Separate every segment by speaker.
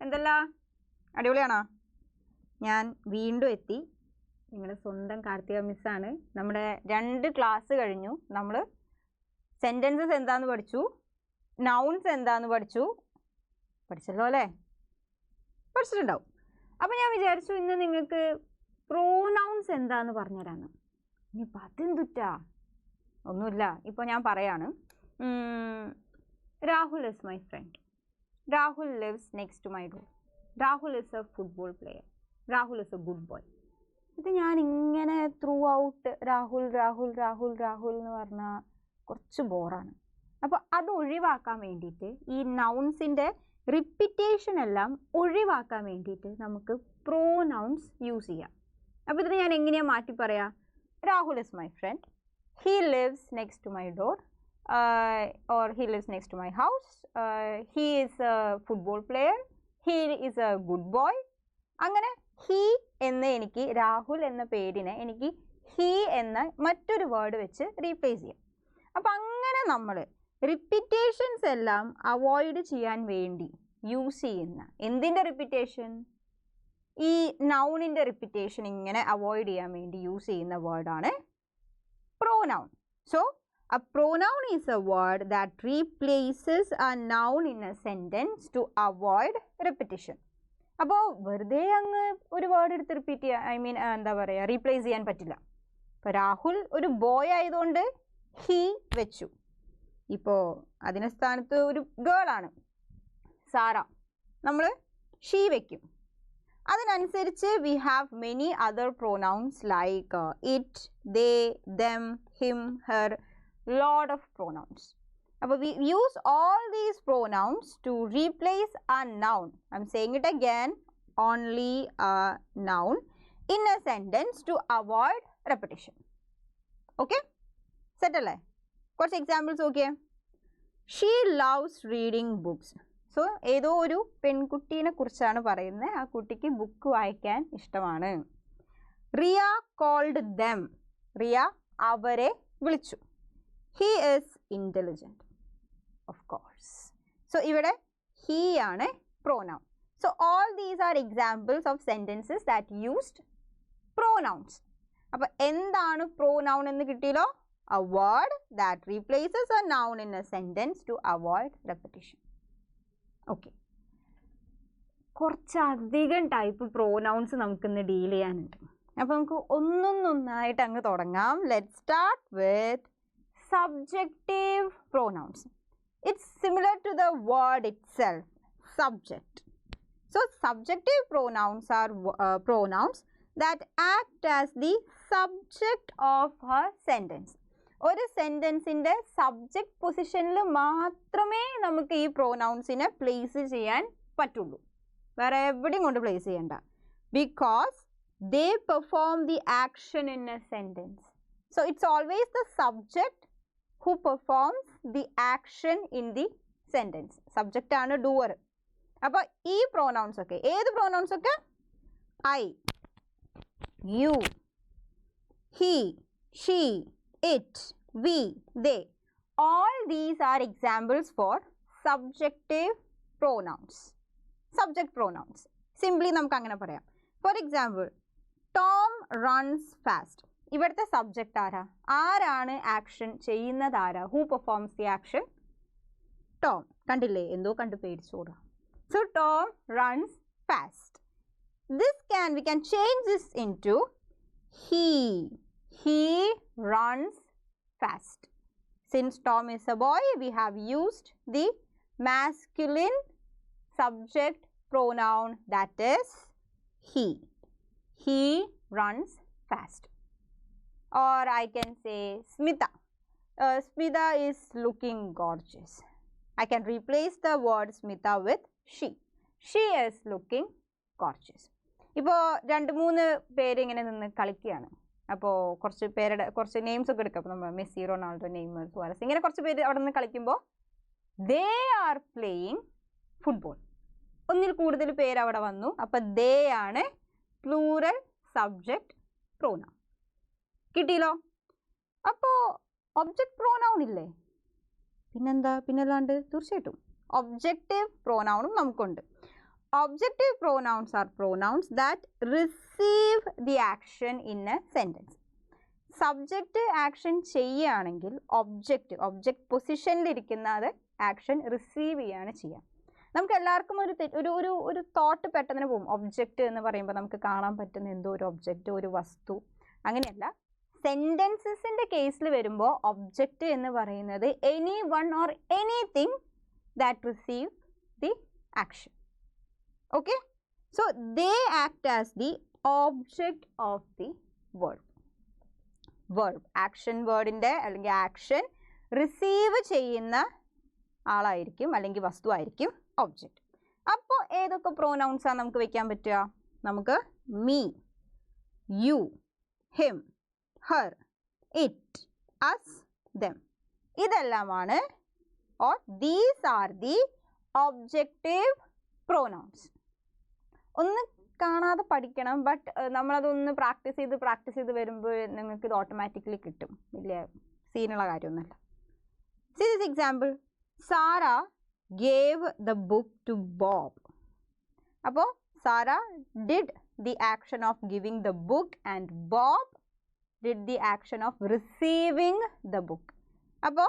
Speaker 1: എന്തല്ല അടിപൊളിയാണോ? ഞാൻ വീണ്ടും എത്തി. നിങ്ങളുടെ സ്വന്തം കാർത്തിക മിസ്സാണ്. നമ്മുടെ 2 ക്ലാസ് കഴിഞ്ഞു. നമ്മൾ സെൻറ്റൻസസ് എന്താന്ന് പഠിച്ചു, നൗൺസ് എന്താന്ന് പഠിച്ചല്ലോ അല്ലേ? പഠിച്ചിട്ടുണ്ടാവും. അപ്പോൾ ഞാൻ വിചാരിച്ചു ഇന്ന് നിങ്ങൾക്ക് പ്രോനൗൺസ് എന്താന്ന് പറഞ്ഞുതരാമെന്ന്. ഇനിയിപ്പോൾ അതെന്തുറ്റാ? ഒന്നുമില്ല, ഇപ്പോൾ ഞാൻ പറയാണ്. Rahul is my friend. Rahul lives next to my door. Rahul is a football player. Rahul is a good boy. ഇത് ഞാൻ ഇങ്ങനെ ത്രൂ ഔട്ട് രാഹുൽ രാഹുൽ രാഹുൽ രാഹുൽ എന്ന് പറഞ്ഞാൽ കുറച്ച് ബോറാണ്. അപ്പോൾ അത് ഒഴിവാക്കാൻ വേണ്ടിയിട്ട് ഈ നൗൺസിൻ്റെ റിപ്പിറ്റേഷൻ എല്ലാം ഒഴിവാക്കാൻ വേണ്ടിയിട്ട് നമുക്ക് പ്രോനൗൺസ് യൂസ് ചെയ്യാം. അപ്പോൾ ഇതിന് ഞാൻ എങ്ങനെയാണ് മാറ്റി പറയാം? Rahul is my friend. He lives next to my door. Or he lives next to my house. He is a football player. He is a good boy. അങ്ങനെ he എന്ന് എനിക്ക് രാഹുൽ എന്ന പേരിനെ എനിക്ക് he എന്ന മറ്റൊരു വേർഡ് വെച്ച് റീപ്ലേസ് ചെയ്യാം. അപ്പം അങ്ങനെ നമ്മൾ റിപ്പിറ്റേഷൻസ് എല്ലാം അവോയ്ഡ് ചെയ്യാൻ വേണ്ടി യൂസ് ചെയ്യുന്ന എന്തിൻ്റെ റിപ്പിറ്റേഷൻ? ഈ നൗണിൻ്റെ റിപ്പിറ്റേഷൻ ഇങ്ങനെ അവോയ്ഡ് ചെയ്യാൻ വേണ്ടി യൂസ് ചെയ്യുന്ന വേർഡാണ് pronoun. So a pronoun is a word that replaces a noun in a sentence to avoid repetition. അപ്പോൾ വെറുതെ അങ്ങ് ഒരു വേർഡ് എടുത്ത് റിപ്പീറ്റ് ചെയ്യാൻ എന്താ പറയുക, റീപ്ലേസ് ചെയ്യാൻ പറ്റില്ല. ഇപ്പോൾ രാഹുൽ ഒരു ബോയ് ആയതുകൊണ്ട് ഹീ വെച്ചു. ഇപ്പോൾ അതിന് സ്ഥാനത്ത് ഒരു ഗേളാണ് സാറ, നമ്മൾ ഷീ വെക്കും. അതിനനുസരിച്ച് we have many other pronouns like it, they, dum, him, her, lot of pronouns. അപ്പോൾ we use all these pronouns to replace a noun. I'm saying it again, only a noun in a sentence to avoid repetition. Okay? Set അല്ലേ? കുറച്ച് examples നോക്കിയേ. She loves reading books. So ഏതോ ഒരു പെൺകുട്ടീനെ കുറിച്ചാണ് പറയുന്നത്. ആ കുട്ടിക്ക് ബുക്ക് വായിക്കാൻ ഇഷ്ടമാണ്. റിയ കോൾഡ് ദം. റിയ അവരെ വിളിച്ചു. He is intelligent. Of course. So ഇവിടെ he ആണ് pronoun. So all these are examples of sentences that used pronouns. അപ്പോൾ എന്താണ് pronoun എന്ന് കിട്ടിയല്ലോ? A word that replaces a noun in a sentence to avoid repetition. Okay. കുറച്ചധികം type pronouns നമുക്കിന്ന് deal ചെയ്യാനുണ്ട്. അപ്പോൾ നമുക്ക് ഒന്നൊന്നായിട്ട് അങ്ങ് തുടങ്ങാം. Let's start with subjective pronouns. It's similar to the word itself, subject. So subjective pronouns are pronouns that act as the subject of a sentence. ഒരു സെൻറ്റൻസിൻ്റെ subject പൊസിഷനിൽ മാത്രമേ നമുക്ക് ഈ പ്രോനൗൺസിനെ പ്ലേസ് ചെയ്യാൻ പറ്റുള്ളൂ. വേറെ എവിടെയും കൊണ്ട് പ്ലേസ് ചെയ്യണ്ട. Because they perform the action in a sentence. So it's always the subject who performs the action in the sentence. Subject ആണ് doer. അപ്പോൾ ഈ പ്രോനൗൺസ് ഒക്കെ ഏത് പ്രോനൗൺസ് ഒക്കെ? I, you, he, she, it, we, they. All these are examples for subjective pronouns. Subject pronouns. Simply നമുക്ക് അങ്ങനെ പറയാം. For example, Tom runs fast. ഇവിടുത്തെ സബ്ജക്റ്റ് ആരാണ് ആക്ഷൻ ചെയ്യുന്നത്? Who performs the action? Tom. കണ്ടില്ലേ, എന്തോ കണ്ട് പേടിച്ചോടാ. So Tom runs fast. we can change this into he runs fast. Since Tom is a boy, we have used the masculine subject pronoun, that is he runs fast. Or I can say Smita. Smita is looking gorgeous. I can replace the word Smita with she. She is looking gorgeous. ഇപ്പോൾ 2-3 പേര് ഇങ്ങനെ നിന്ന് കളിക്കുകയാണ്. അപ്പോൾ കുറച്ച് names ഒക്കെ എടുക്കാം. അപ്പോൾ നമ്മൾ മെസ്സി, റൊണാൾഡോ, നെയ്മർ, സുവാരസ്, ഇങ്ങനെ കുറച്ച് പേര് അവിടെ നിന്ന് കളിക്കുമ്പോൾ ദേ ആർ പ്ലേയിങ് ഫുട്ബോൾ. ഒന്നിൽ കൂടുതൽ പേര് അവിടെ വന്നു. അപ്പോൾ ദേ ആണ് പ്ലൂറൽ സബ്ജക്റ്റ് പ്രോനൗൺ. കിട്ടിയല്ലോ. അപ്പോൾ ഒബ്ജക്റ്റ് പ്രോനൗൺ ഇല്ലേ? പിന്നെന്താ? പിന്നല്ലാണ്ട് തീർച്ചയായിട്ടും ഒബ്ജക്റ്റീവ് പ്രോനൗണും നമുക്കുണ്ട്. objective pronouns are pronouns that receive the action in a sentence. Subject action ചെയ്യുകയാണെങ്കിൽ ഒബ്ജക്റ്റ് പൊസിഷനിലിരിക്കുന്ന അത് ആക്ഷൻ റിസീവ് ചെയ്യുകയാണ് ചെയ്യുക. നമുക്ക് എല്ലാവർക്കും ഒരു തോട്ട് പെട്ടെന്ന് പോകും. ഒബ്ജക്റ്റ് എന്ന് പറയുമ്പോൾ നമുക്ക് കാണാൻ പറ്റുന്ന എന്തോ ഒരു ഒബ്ജക്റ്റ്, ഒരു വസ്തു, അങ്ങനെയല്ല. സെൻറ്റൻസസിൻ്റെ കേസിൽ വരുമ്പോൾ ഒബ്ജക്റ്റ് എന്ന് പറയുന്നത് anyone or anything that receive the action. Okay, so they act as the object of the word. Action വേർഡിൻ്റെ അല്ലെങ്കിൽ ആക്ഷൻ റിസീവ് ചെയ്യുന്ന ആളായിരിക്കും അല്ലെങ്കിൽ വസ്തു ആയിരിക്കും ഒബ്ജക്റ്റ്. അപ്പോൾ ഏതൊക്കെ പ്രോനൗൺസാണ് നമുക്ക് വെക്കാൻ പറ്റുക? നമുക്ക് me, you, him, her, it, us, them, ഇതെല്ലാമാണ് or these are the objective pronouns. ഒന്ന് കാണാതെ പഠിക്കണം, ബട്ട് നമ്മളതൊന്ന് പ്രാക്ടീസ് ചെയ്ത് വരുമ്പോൾ നിങ്ങൾക്ക് ഇത് ഓട്ടോമാറ്റിക്കലി കിട്ടും. വലിയ സീനുള്ള കാര്യമൊന്നുമല്ല. See this example, Sarah gave the book to Bob. അപ്പോൾ Sarah did the action of giving the book and Bob did the action of receiving the book. അപ്പോൾ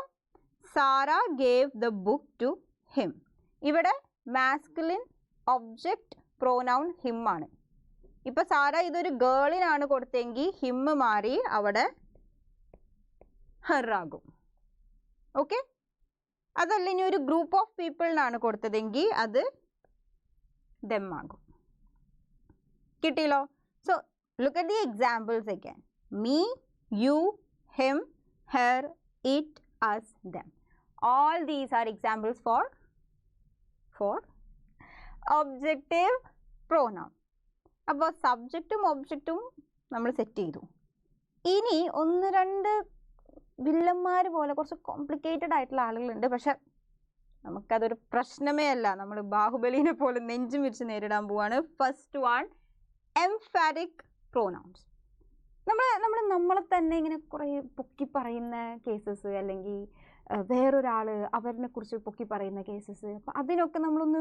Speaker 1: Sarah gave the book to him. ഇവിടെ masculine object pronoun him ആണ്. ഇപ്പോൾ Sara ഇതൊരു ഗേളിനാണ് കൊടുത്തെങ്കിൽ him മാറി അവിടെ ഹർ ആകും. Okay, അതല്ല ഇനി ഒരു ഗ്രൂപ്പ് ഓഫ് പീപ്പിളിനാണ് കൊടുത്തതെങ്കിൽ അത് ദം ആകും. കിട്ടിയല്ലോ? So look at the examples again. Me, you, him, her, it, us, them. All these are examples for objective pronoun. അപ്പോൾ സബ്ജക്റ്റും ഒബ്ജക്റ്റും നമ്മൾ സെറ്റ് ചെയ്തു. ഇനി ഒന്ന് രണ്ട് വില്ലന്മാർ പോലെ കുറച്ച് കോംപ്ലിക്കേറ്റഡ് ആയിട്ടുള്ള ആളുകളുണ്ട്. പക്ഷെ നമുക്കതൊരു പ്രശ്നമേ അല്ല. നമ്മൾ ബാഹുബലിനെ പോലെ നെഞ്ചും വിരിച്ച് നേരിടാൻ പോവാണ്. First one, emphatic pronouns. നമ്മളെ തന്നെ ഇങ്ങനെ കുറേ പൊക്കി പറയുന്ന കേസസ്, അല്ലെങ്കിൽ വേറൊരാൾ അവരിനെ കുറിച്ച് പൊക്കി പറയുന്ന കേസസ്. അപ്പോൾ അതിനൊക്കെ നമ്മളൊന്ന്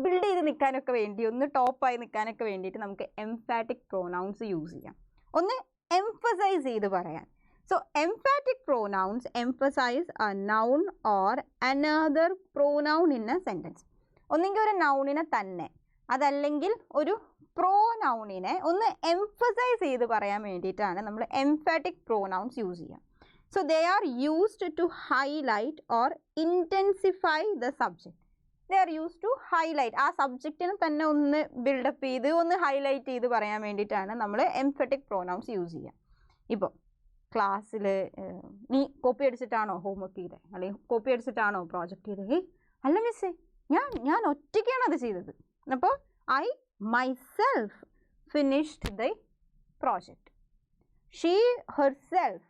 Speaker 1: ബിൽഡ് ചെയ്ത് നിൽക്കാനൊക്കെ വേണ്ടി, ഒന്ന് ടോപ്പായി നിൽക്കാനൊക്കെ വേണ്ടിയിട്ട് നമുക്ക് എംഫാറ്റിക് പ്രോനൗൺസ് യൂസ് ചെയ്യാം. ഒന്ന് എംഫസൈസ് ചെയ്ത് പറയാൻ. So emphatic pronouns emphasise a noun or another pronoun in a sentence. ഒന്നെങ്കിൽ ഒരു നൗണിനെ തന്നെ, അതല്ലെങ്കിൽ ഒരു പ്രോനൗണിനെ ഒന്ന് എംഫസൈസ് ചെയ്ത് പറയാൻ വേണ്ടിയിട്ടാണ് നമ്മൾ എംഫാറ്റിക് പ്രോനൗൺസ് യൂസ് ചെയ്യുക. So they are used to highlight or intensify the subject. They are used to highlight. ആ സബ്ജക്റ്റിനെ തന്നെ ഒന്ന് ബിൽഡപ്പ് ചെയ്ത് ഒന്ന് ഹൈലൈറ്റ് ചെയ്ത് പറയാൻ വേണ്ടിയിട്ടാണ് നമ്മൾ എംഫാറ്റിക് പ്രോനൗൺസ് യൂസ് ചെയ്യുക. ഇപ്പോൾ ക്ലാസ്സിൽ നീ കോപ്പി അടിച്ചിട്ടാണോ ഹോംവർക്ക് ചെയ്തത്, അല്ലെങ്കിൽ കോപ്പി അടിച്ചിട്ടാണോ പ്രോജക്റ്റ് ചെയ്തത്? അല്ല മിസ്സേ, ഞാൻ ഒറ്റയ്ക്കാണ് അത് ചെയ്തത്. അപ്പോൾ I myself finished the project. She herself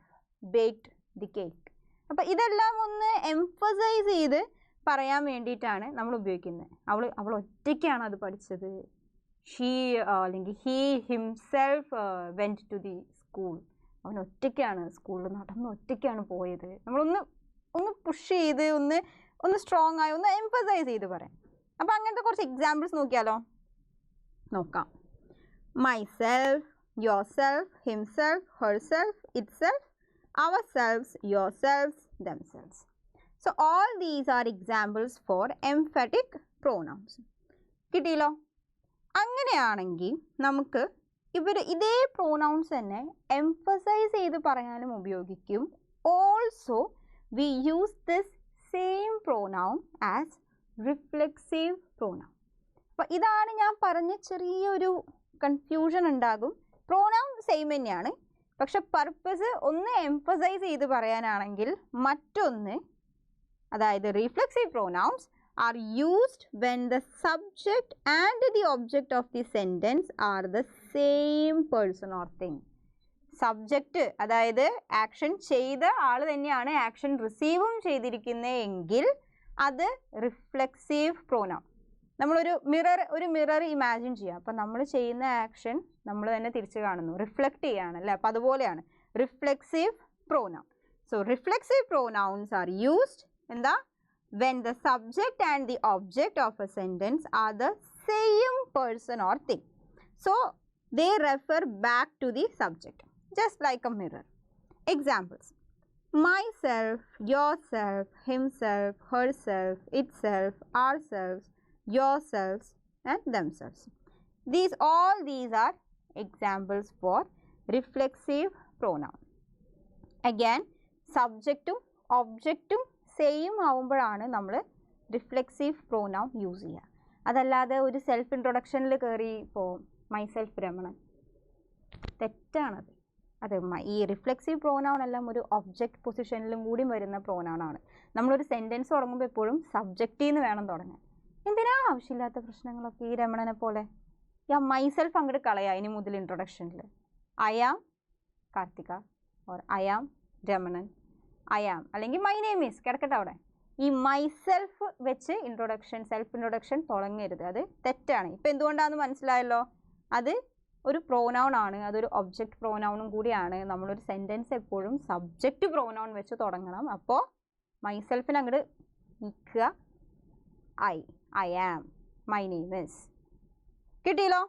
Speaker 1: baked the cake. അപ്പോൾ ഇതെല്ലാം ഒന്ന് എംഫസൈസ് ചെയ്ത് പറയാൻ വേണ്ടിയിട്ടാണ് നമ്മൾ ഉപയോഗിക്കുന്നത്. അവൾ ഒറ്റയ്ക്കാണ് അത് പഠിച്ചത്. ഷീ അല്ലെങ്കിൽ he himself went to the school. അവൻ ഒറ്റയ്ക്കാണ് സ്കൂളിൽ നടന്ന് ഒറ്റയ്ക്കാണ് പോയത്. നമ്മളൊന്ന് പുഷ് ചെയ്ത് ഒന്ന് സ്ട്രോങ് ആയി ഒന്ന് എംഫസൈസ് ചെയ്ത് പറയാം. അപ്പോൾ അങ്ങനത്തെ കുറച്ച് എക്സാമ്പിൾസ് നോക്കിയാലോ? നോക്കാം. Myself, yourself, himself, herself, itself, ourselves, yourselves, themselves. So all these are examples for emphatic pronouns. കിട്ടിയല്ലോ? അങ്ങനെയാണെങ്കിൽ നമുക്ക് ഇതേ പ്രോനൗൺസ് തന്നെ എംഫസൈസ് ചെയ്ത് പറയാനും ഉപയോഗിക്കും. Also we use this same pronoun as reflexive pronoun. അപ്പോൾ ഇതാണ് ഞാൻ പറഞ്ഞ ചെറിയൊരു കൺഫ്യൂഷൻ ഉണ്ടാകും. പ്രോനൗൺ സെയിം തന്നെയാണ്, പക്ഷെ പർപ്പസ് ഒന്ന് എംഫസൈസ് ചെയ്ത് പറയാനാണെങ്കിൽ മറ്റൊന്ന്, അതായത് reflexive pronouns are used when the subject and the object of the sentence are the same person or thing. Subject അതായത് ആക്ഷൻ ചെയ്ത ആൾ തന്നെയാണ് ആക്ഷൻ റിസീവും ചെയ്തിരിക്കുന്നതെങ്കിൽ അത് റിഫ്ലെക്സീവ് പ്രോനൗൺ. നമ്മളൊരു മിറർ ഇമാജിൻ ചെയ്യുക. അപ്പം നമ്മൾ ചെയ്യുന്ന ആക്ഷൻ നമ്മൾ തന്നെ തിരിച്ച് കാണുന്നു, റിഫ്ലക്റ്റ് ചെയ്യുകയാണ് അല്ലേ? അപ്പോൾ അതുപോലെയാണ് reflexive pronoun. So reflexive pronouns are used എന്താ? when the subject and the object of a sentence are the same person or thing. So they refer back to the subject, just like a mirror. Examples: myself, yourself, himself, herself, itself, ourselves, yourselves, and themselves. All these are examples for reflexive pronoun. Again, subjectum objectum same ആവുമ്പോഴാണ് നമ്മൾ reflexive pronoun use ചെയ്യുക. അതല്ലാതെ ഒരു self ഇൻട്രൊഡക്ഷനിൽ കയറി ഇപ്പോൾ myself Ramanan, തെറ്റാണത്. അത് ഈ reflexive pronoun എല്ലാം ഒരു ഒബ്ജക്റ്റ് പൊസിഷനിലും കൂടി വരുന്ന പ്രോനൗണാണ്. നമ്മളൊരു സെൻറ്റൻസ് തുടങ്ങുമ്പോൾ എപ്പോഴും സബ്ജക്റ്റിൽ നിന്ന് വേണം തുടങ്ങാൻ. എന്തിനാ ആവശ്യമില്ലാത്ത പ്രശ്നങ്ങളൊക്കെ ഈ രമണനെ പോലെ? മൈസെൽഫ് അങ്ങോട്ട് കളയാം ഇനി മുതൽ ഇൻട്രൊഡക്ഷനിൽ. I am Karthika or I am Ramanan, I am അല്ലെങ്കിൽ മൈ നെയിം ഈസ് കിടക്കട്ടെ അവിടെ. ഈ മൈസെൽഫ് വെച്ച് സെൽഫ് ഇൻട്രൊഡക്ഷൻ തുടങ്ങരുത്, അത് തെറ്റാണ്. ഇപ്പം എന്തുകൊണ്ടാണെന്ന് മനസ്സിലായല്ലോ. അത് ഒരു പ്രോനൗൺ ആണ്, അതൊരു ഒബ്ജക്റ്റ് പ്രോനൗണും കൂടിയാണ്. നമ്മളൊരു സെൻറ്റൻസ് എപ്പോഴും സബ്ജക്റ്റ് പ്രോനൗൺ വെച്ച് തുടങ്ങണം. അപ്പോൾ മൈസെൽഫിന് അങ്ങോട്ട് നിൽക്കുക, I am, my name is. കിട്ടിയല്ലോ?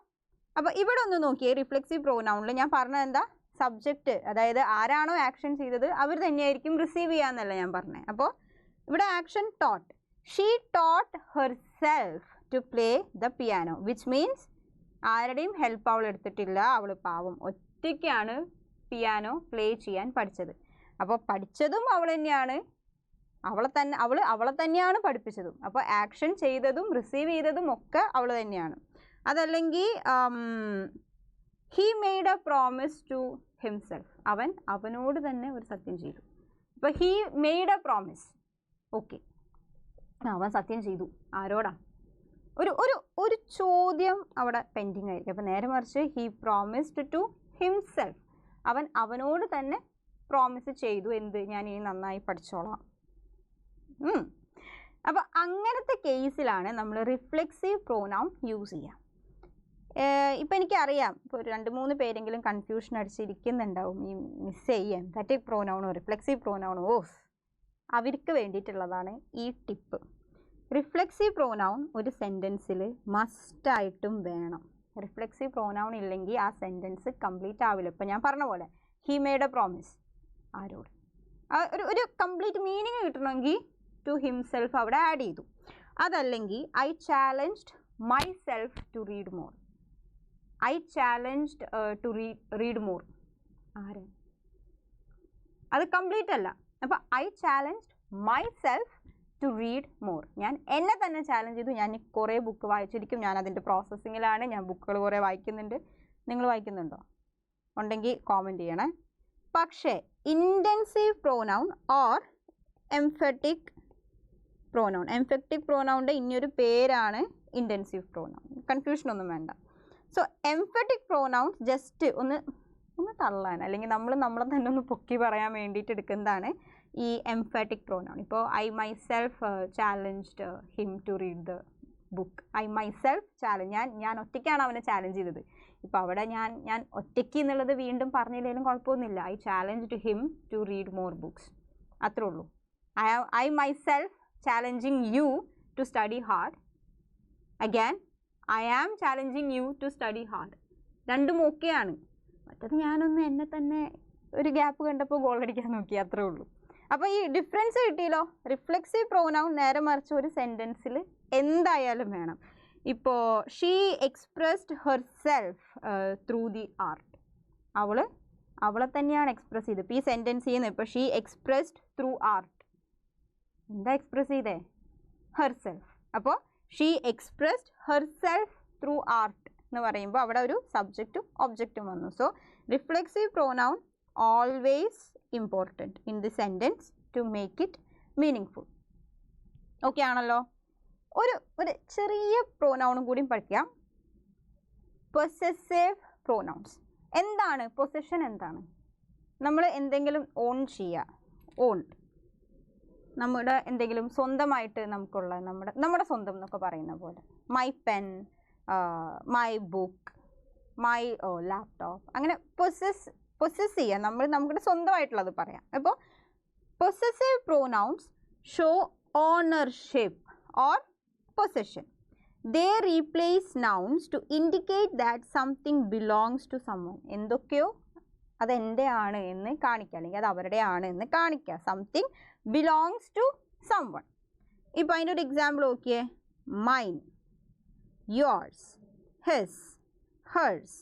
Speaker 1: അപ്പോൾ ഇവിടെ ഒന്ന് നോക്കിയേ, റിഫ്ലെക്സീവ് പ്രോനൗണിൽ ഞാൻ പറഞ്ഞത് എന്താ? സബ്ജക്റ്റ്, അതായത് ആരാണോ ആക്ഷൻ ചെയ്തത് അവർ തന്നെയായിരിക്കും റിസീവ് ചെയ്യാന്നല്ല ഞാൻ പറഞ്ഞത്. അപ്പോൾ ഇവിടെ action taught. She taught herself to play the piano, which means ആരുടെയും ഹെൽപ്പ് അവൾ എടുത്തിട്ടില്ല. അവൾ പാവം ഒറ്റയ്ക്കാണ് പിയാനോ പ്ലേ ചെയ്യാൻ പഠിച്ചത്. അപ്പോൾ പഠിച്ചതും അവൾ തന്നെയാണ്, അവളെ തന്നെയാണ് പഠിപ്പിച്ചതും. അപ്പോൾ ആക്ഷൻ ചെയ്തതും റിസീവ് ചെയ്തതും ഒക്കെ അവൾ തന്നെയാണ്. അതല്ലെങ്കിൽ he made a promise to himself, അവനോട് തന്നെ ഒരു സത്യം ചെയ്തു. അപ്പോൾ he made a promise, okay, അവൻ സത്യം ചെയ്തു. ആരോടാ? ഒരു ചോദ്യം അവിടെ പെൻഡിങ് ആയിരിക്കും. അപ്പോൾ നേരെ മറിച്ച് ഹീ പ്രോമിസ്ഡ് ടു ഹിംസെൽഫ്, അവനോട് തന്നെ പ്രോമിസ് ചെയ്തു. എന്ത്? ഞാൻ ഇനി നന്നായി പഠിച്ചോളാം. അപ്പോൾ അങ്ങനത്തെ കേസിലാണ് നമ്മൾ റിഫ്ലെക്സീവ് പ്രോനൗൺ യൂസ് ചെയ്യുക. ഇപ്പോൾ എനിക്കറിയാം, ഇപ്പോൾ 2-3 പേരെങ്കിലും കൺഫ്യൂഷൻ അടിച്ചിരിക്കുന്നുണ്ടാവും ഈ മിസ് ചെയ്യാൻ എംഫാറ്റിക് പ്രോനൗണോ റിഫ്ലെക്സീവ് പ്രോനൗണോ. അവർക്ക് വേണ്ടിയിട്ടുള്ളതാണ് ഈ ടിപ്പ്. റിഫ്ലെക്സീവ് പ്രോനൗൺ ഒരു സെൻറ്റൻസിൽ മസ്റ്റായിട്ടും വേണം. റിഫ്ലെക്സീവ് പ്രോനൗൺ ഇല്ലെങ്കിൽ ആ സെൻറ്റൻസ് കംപ്ലീറ്റ് ആവില്ല. ഇപ്പോൾ ഞാൻ പറഞ്ഞ പോലെ ഹി മെയ്ഡ് എ പ്രോമിസ്, ആരോട്? ഒരു കംപ്ലീറ്റ് മീനിങ് കിട്ടണമെങ്കിൽ ടു ഹിംസെൽഫ് അവിടെ ആഡ് ചെയ്തു. അതല്ലെങ്കിൽ I challenged myself to read more, I challenged to read more, ആര്? അത് കംപ്ലീറ്റ് അല്ല. അപ്പോൾ I challenged myself to read more, ഞാൻ എന്നെ തന്നെ ചാലഞ്ച് ചെയ്തു. ഞാൻ കുറേ ബുക്ക് വായിച്ചിരിക്കും, ഞാൻ അതിൻ്റെ പ്രോസസ്സിങ്ങിലാണ്, ഞാൻ ബുക്കുകൾ കുറേ വായിക്കുന്നുണ്ട്. നിങ്ങൾ വായിക്കുന്നുണ്ടോ? ഉണ്ടെങ്കിൽ കോമെൻറ്റ് ചെയ്യണേ. പക്ഷേ ഇൻറ്റൻസീവ് പ്രോനൗൺ ഓർ എംഫറ്റിക് പ്രോനൗണിൻ്റെ ഇനിയൊരു പേരാണ് ഇൻറ്റൻസീവ് പ്രോനൗൺ. കൺഫ്യൂഷനൊന്നും വേണ്ട. സോ എംഫറ്റിക് പ്രോനൗൺസ് ജസ്റ്റ് ഒന്ന് തള്ളാൻ, അല്ലെങ്കിൽ നമ്മളെ തന്നെ ഒന്ന് പൊക്കി പറയാൻ വേണ്ടിയിട്ട് എടുക്കുന്നതാണ് ഈ എംഫറ്റിക് പ്രോനൗൺ. ഇപ്പോൾ I myself challenged him to read the book. I myself challenge, ഞാൻ ഒറ്റയ്ക്കാണ് അവനെ ചാലഞ്ച് ചെയ്തത്. ഇപ്പോൾ അവിടെ ഞാൻ ഒറ്റയ്ക്ക് എന്നുള്ളത് വീണ്ടും പറഞ്ഞില്ലെങ്കിലും കുഴപ്പമൊന്നുമില്ല. I challenged him to read more books, അത്രേ ഉള്ളൂ. I myself challenging you to study hard. Again, I am challenging you to study hard. രണ്ടും ഓക്കെയാണ്. മറ്റത് ഞാനൊന്ന് എന്നെ തന്നെ ഒരു ഗ്യാപ്പ് കണ്ടപ്പോൾ ഗോൾ അടിക്കാൻ നോക്കി, അത്രേ ഉള്ളൂ. അപ്പോൾ ഈ ഡിഫറൻസ് കിട്ടിയല്ലോ. റിഫ്ലെക്സീവ് പ്രോനൗൺ നേരെ മറിച്ച് ഒരു സെൻറ്റൻസിൽ എന്തായാലും വേണം. ഇപ്പോൾ she expressed herself through the art, അവളെ തന്നെയാണ് എക്സ്പ്രസ് ചെയ്തത്. ഇപ്പോൾ ഈ സെൻറ്റൻസ് ചെയ്യുന്നത് ഇപ്പോൾ ഷീ എക്സ്പ്രസ്ഡ് ത്രൂ ആർട്ട്, എന്താ എക്സ്പ്രസ് ചെയ്തേ? ഹെർസെൽഫ്. അപ്പോൾ she expressed herself through art എന്ന് പറയുമ്പോൾ അവിടെ ഒരു സബ്ജക്റ്റും ഒബ്ജക്റ്റും വന്നു. So reflexive pronoun always important in the sentence to make it meaning full. Okay ആണല്ലോ? ഒരു ചെറിയ പ്രോനൗണും കൂടി പഠിക്കാം. Possessive pronouns. എന്താണ് പൊസഷൻ? എന്താണ്? നമ്മൾ എന്തെങ്കിലും ഓൺ ചെയ്യുക, ഓൺ, നമ്മുടെ എന്തെങ്കിലും സ്വന്തമായിട്ട് നമുക്കുള്ള നമ്മുടെ സ്വന്തം എന്നൊക്കെ പറയുന്ന പോലെ. My pen, my book, my laptop, അങ്ങനെ പൊസസ് ചെയ്യുക, നമ്മുടെ സ്വന്തമായിട്ടുള്ളത് പറയാം. അപ്പോൾ possessive pronouns show ownership or possession. they replace nouns to indicate that something belongs to someone. എന്തൊക്കെയോ അത് എൻ്റെ ആണ് എന്ന് കാണിക്കുക, അല്ലെങ്കിൽ അത് അവരുടെ ആണ് എന്ന് കാണിക്കുക. Something belongs to someone. ഇപ്പോൾ അതിൻ്റെ ഒരു എക്സാമ്പിൾ നോക്കിയേ. Mine, yours, his, hers,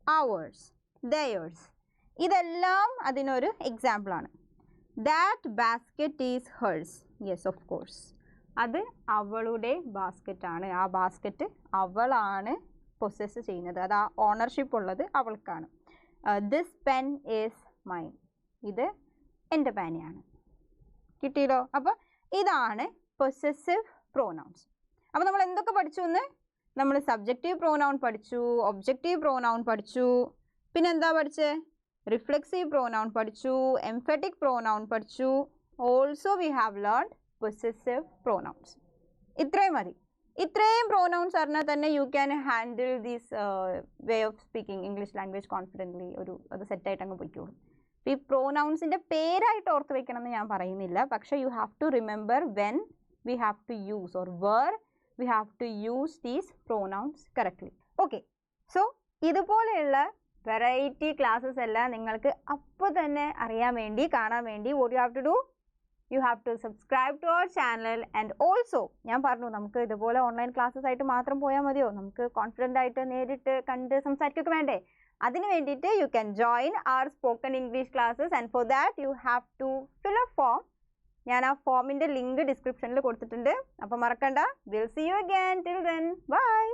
Speaker 1: ours, theirs. ഇതെല്ലാം അതിനൊരു എക്സാമ്പിളാണ്. That basket is hers. Yes, of course, അത് അവളുടെ ബാസ്ക്കറ്റാണ്. ആ ബാസ്ക്കറ്റ് അവളാണ് പൊസസ് ചെയ്യുന്നത്, അത് ആ ഓണർഷിപ്പ് ഉള്ളത് അവൾക്കാണ്. This pen is mine. ഇത് എൻ്റെ പേനയാണ്. കിട്ടിയല്ലോ? അപ്പോൾ ഇതാണ് പൊസസീവ് പ്രോനൗൺസ്. അപ്പോൾ നമ്മൾ എന്തൊക്കെ പഠിച്ചു എന്ന്? നമ്മൾ സബ്ജക്റ്റീവ് പ്രോനൗൺ പഠിച്ചു, ഒബ്ജക്റ്റീവ് പ്രോനൗൺ പഠിച്ചു, പിന്നെ എന്താ പഠിച്ചേ? റിഫ്ലെക്സീവ് പ്രോനൗൺ പഠിച്ചു, എംഫറ്റിക് പ്രോനൗൺ പഠിച്ചു. Also we have learned possessive pronouns. ഇത്രയും മതി. ഇത്രയും പ്രോനൗൺസ് അറിഞ്ഞാൽ തന്നെ you can handle these way of speaking English language confidently. അത് സെറ്റായിട്ട് അങ്ങ് പൊയ്ക്കോളും. ഈ പ്രോനൗൺസിൻ്റെ പേരായിട്ട് ഓർത്ത് വെക്കണം എന്ന് ഞാൻ പറയുന്നില്ല, പക്ഷേ you have to remember when we have to use or where we have to use these pronouns correctly. Okay, so ഇതുപോലെയുള്ള വെറൈറ്റി ക്ലാസ്സസ് എല്ലാം നിങ്ങൾക്ക് അപ്പോൾ തന്നെ അറിയാൻ വേണ്ടി, കാണാൻ വേണ്ടി what you have to do? You have to subscribe to our channel. And also ഞാൻ പറഞ്ഞു, നമുക്ക് ഇതുപോലെ ഓൺലൈൻ ക്ലാസ്സസ് ആയിട്ട് മാത്രം പോയാൽ മതിയോ? നമുക്ക് കോൺഫിഡൻ്റ് ആയിട്ട് നേരിട്ട് കണ്ട് സംസാരിക്കുകയൊക്കെ വേണ്ടേ? അതിന് വേണ്ടിയിട്ട് you can join our spoken English classes, and for that you have to fill a form. ഞാൻ ആ ഫോമിൻ്റെ ലിങ്ക് ഡിസ്ക്രിപ്ഷനിൽ കൊടുത്തിട്ടുണ്ട്, അപ്പോൾ മറക്കണ്ട. We'll see you again. Till then, bye.